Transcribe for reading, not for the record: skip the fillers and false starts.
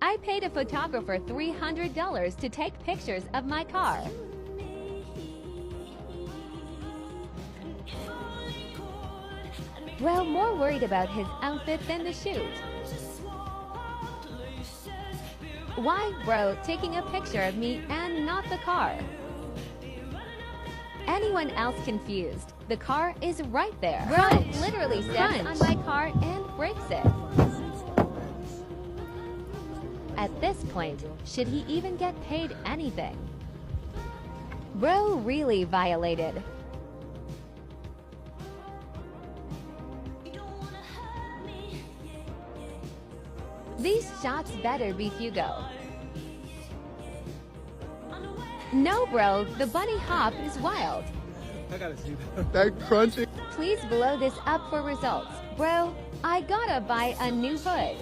I paid a photographer $300 to take pictures of my car. Bro more worried about his outfit than the shoot. Why bro taking a picture of me and not the car? Anyone else confused? The car is right there. Bro literally steps on my car and breaks it. At this point, should he even get paid anything? Bro really violated. These shots better be Hugo. No bro, the bunny hop is wild. I gotta see that. That crunching. Please blow this up for results. Bro, I gotta buy a new hood.